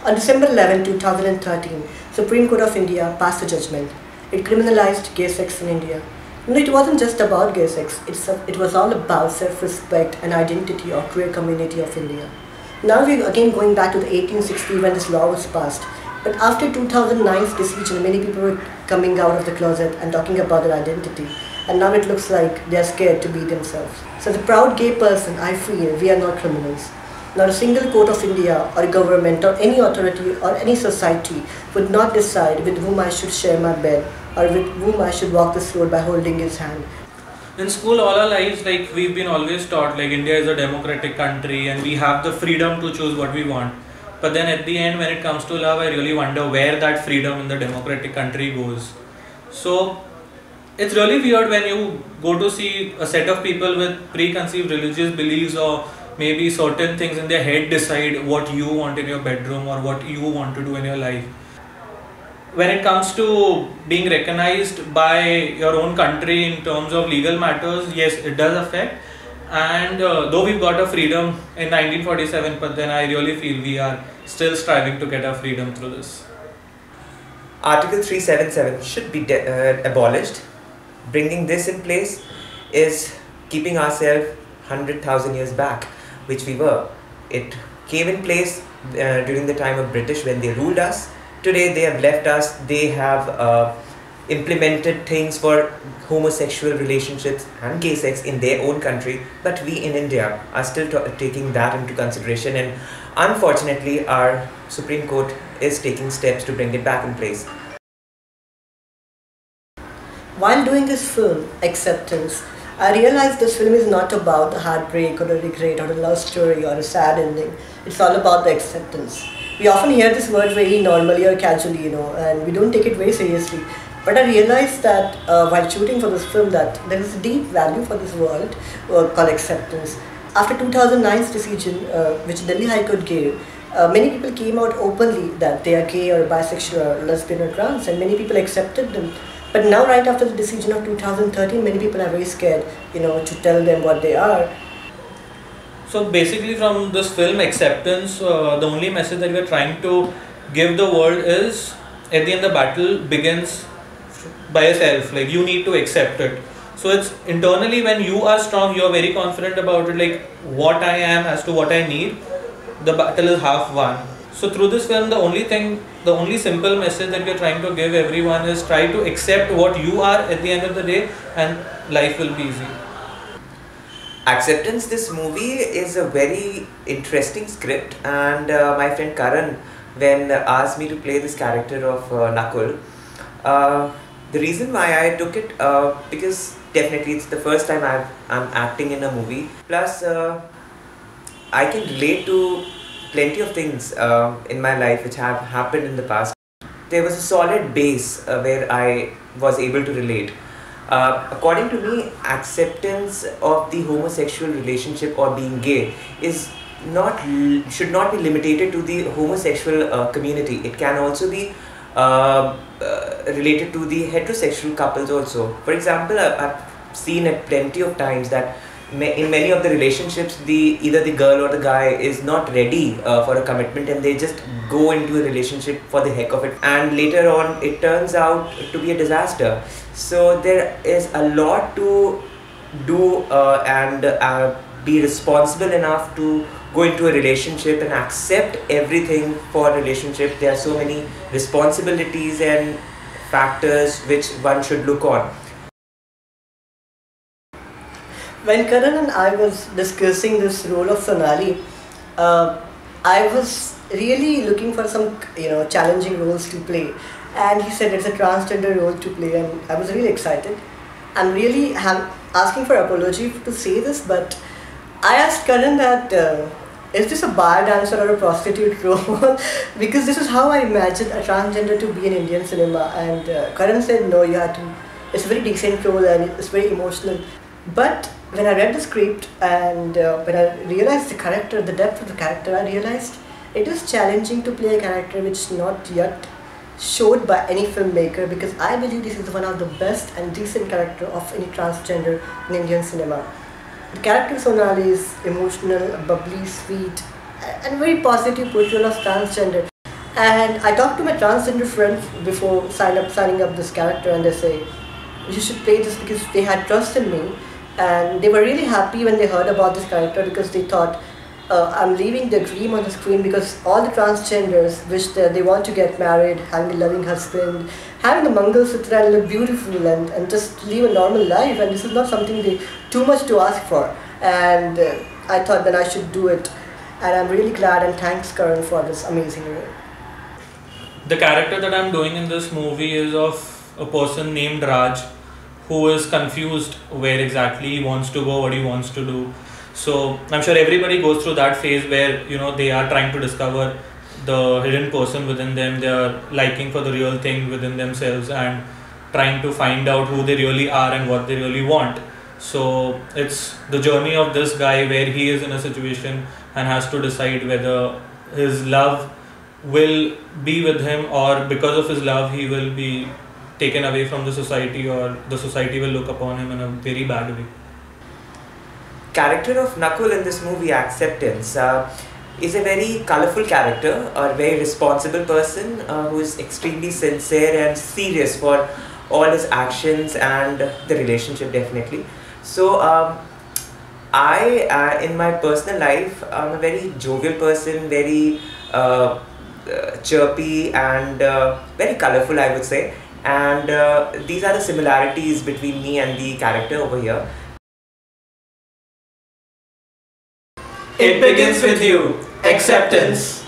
On December 11, 2013, Supreme Court of India passed a judgment. It criminalized gay sex in India. No, it wasn't just about gay sex, it was all about self-respect and identity or queer community of India. Now we're again going back to the 1860 when this law was passed. But after 2009's decision, many people were coming out of the closet and talking about their identity. And now it looks like they're scared to be themselves. So as a proud gay person, I feel we are not criminals. Not a single court of India or government or any authority or any society would not decide with whom I should share my bed or with whom I should walk this road by holding his hand. In school all our lives, like, we've been always taught like India is a democratic country and we have the freedom to choose what we want. But then at the end, when it comes to love, I really wonder where that freedom in the democratic country goes. So it's really weird when you go to see a set of people with preconceived religious beliefs or maybe certain things in their head decide what you want in your bedroom or what you want to do in your life. When it comes to being recognized by your own country in terms of legal matters, yes, it does affect. And though we've got a freedom in 1947, but then I really feel we are still striving to get our freedom through this. Article 377 should be abolished. Bringing this in place is keeping ourselves 100,000 years back, which we were. It came in place during the time of British when they ruled us. Today they have left us. They have implemented things for homosexual relationships and gay sex in their own country, but we in India are still taking that into consideration, and unfortunately our Supreme Court is taking steps to bring it back in place. While doing this film, Acceptance, I realized this film is not about the heartbreak or the regret or the love story or a sad ending. It's all about the acceptance. We often hear this word very normally or casually, and we don't take it very seriously. But I realized that while shooting for this film that there is a deep value for this word called acceptance. After 2009's decision, which Delhi High Court gave, many people came out openly that they are gay or bisexual or lesbian or trans, and many people accepted them. But now, right after the decision of 2013, many people are very scared, to tell them what they are. So basically from this film Acceptance, the only message that we are trying to give the world is, at the end the battle begins by yourself. Like, you need to accept it. So it's internally, when you are strong, you are very confident about it, like what I am as to what I need, the battle is half won. So through this film, the only simple message that we are trying to give everyone is try to accept what you are at the end of the day, and life will be easy. Acceptance, this movie is a very interesting script, and my friend Karan, when asked me to play this character of Nakul, the reason why I took it, because definitely it's the first time I'm acting in a movie, plus I can relate to plenty of things in my life which have happened in the past. There was a solid base where I was able to relate. According to me, acceptance of the homosexual relationship or being gay should not be limited to the homosexual community. It can also be related to the heterosexual couples also. For example, I've seen it plenty of times that in many of the relationships, either the girl or the guy is not ready for a commitment, and they just go into a relationship for the heck of it, and later on it turns out to be a disaster. So there is a lot to do and be responsible enough to go into a relationship and accept everything for a relationship. There are so many responsibilities and factors which one should look on. When Karan and I was discussing this role of Sonali, I was really looking for some challenging roles to play, and he said it's a transgender role to play, and I was really excited. I'm really asking for apology to say this, but I asked Karan that is this a bar dancer or a prostitute role? Because this is how I imagined a transgender to be in Indian cinema, and Karan said no, you have to. It's a very decent role and it's very emotional. But when I read the script and when I realized the character, the depth of the character, I realized it is challenging to play a character which is not yet showed by any filmmaker, because I believe this is one of the best and decent character of any transgender in Indian cinema. The character Sonali is emotional, bubbly, sweet, and very positive portrayal of transgender. And I talked to my transgender friends before signing up this character, and they say, you should play this, because they had trust in me. And they were really happy when they heard about this character, because they thought, I'm leaving the dream on the screen, because all the transgenders wish that they want to get married, having a loving husband, having a Mangal Sutra and look beautiful, and just live a normal life. And this is not something they too much to ask for. And I thought that I should do it. And I'm really glad, and thanks Karan for this amazing role. The character that I'm doing in this movie is of a person named Raj, who is confused where exactly he wants to go, what he wants to do. So I'm sure everybody goes through that phase where, you know, they are trying to discover the hidden person within them, they are liking for the real thing within themselves, and trying to find out who they really are and what they really want. So it's the journey of this guy where he is in a situation and has to decide whether his love will be with him, or because of his love he will be taken away from the society, or the society will look upon him in a very bad way. Character of Nakul in this movie, Acceptance, is a very colorful character, a very responsible person who is extremely sincere and serious for all his actions and the relationship, definitely. So in my personal life, I'm a very jovial person, very chirpy and very colorful, I would say. And these are the similarities between me and the character over here. It begins with you. Acceptance.